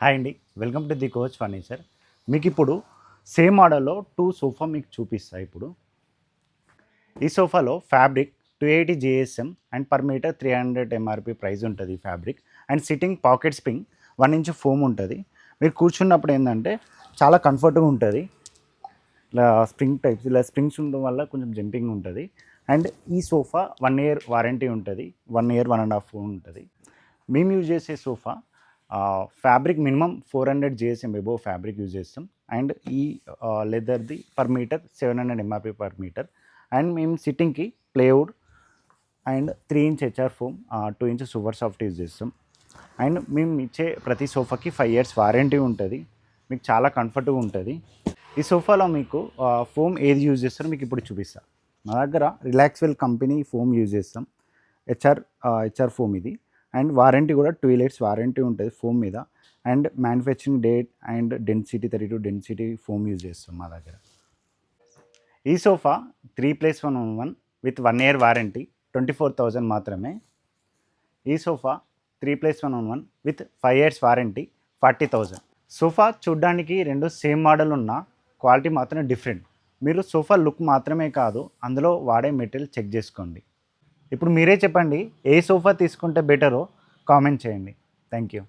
Hi అండి, welcome to the coach furniture. మీకు ఇప్పుడు సేమ్ మోడల్లో 2 సోఫా మీకు చూపిస్తా. ఇప్పుడు ఈ సోఫాలో fabric 280 GSM and per metre 300 MRP price ఉంటుంది ఈ fabric. And sitting pocket spring 1 inch foam ఉంటుంది. మీరు కూర్చున్నప్పుడు ఏంటంటే చాలా కంఫర్ట్గా ఉంటుంది. ఇలా స్ప్రింగ్ టైప్స్, ఇలా స్ప్రింగ్స్ ఉండడం వల్ల కొంచెం జంపింగ్ ఉంటుంది. అండ్ ఈ సోఫా 1 ఇయర్ వారంటీ ఉంటుంది, 1 ఇయర్ 1.5 ఉంటుంది. మేము యూజ్ చేసే sofa fabric minimum 400 GSM above fabric use చేస్తాం. అండ్ ఈ లెదర్ది per metre 700 MRP per metre. And మేము సిట్టింగ్కి plywood and 3 inch HR foam, 2 inch super soft use చేస్తాం. అండ్ మేము ఇచ్చే ప్రతి సోఫాకి 5 ఇయర్స్ వారంటీ ఉంటుంది. మీకు చాలా కంఫర్ట్గా ఉంటుంది. ఈ సోఫాలో మీకు ఫోమ్ ఏది యూజ్ చేస్తారో మీకు ఇప్పుడు చూపిస్తాను. మా దగ్గర రిలాక్స్వెల్ కంపెనీ ఫోమ్ యూజ్ చేస్తాం. హెచ్ఆర్ ఫోమ్ ఇది. అండ్ వారంటీ కూడా 12 ఇయర్స్ వారంటీ ఉంటుంది ఫోమ్ మీద. And manufacturing date and density 32 density foam use చేస్తాం మా దగ్గర. ఈ సోఫా 3+1 విత్ 1 ఇయర్ వారంటీ 24,000 మాత్రమే. ఈ sofa 3+1 with 5 years warranty 40,000. Sofa చూడ్డానికి రెండు సేమ్ మోడల్ ఉన్న క్వాలిటీ మాత్రమే డిఫరెంట్. మీరు సోఫా లుక్ మాత్రమే కాదు, అందులో వాడే మెటీరియల్ చెక్ చేసుకోండి. ఇప్పుడు మీరే చెప్పండి, ఏ సోఫా తీసుకుంటే బెటరో కామెంట్ చేయండి. Thank you.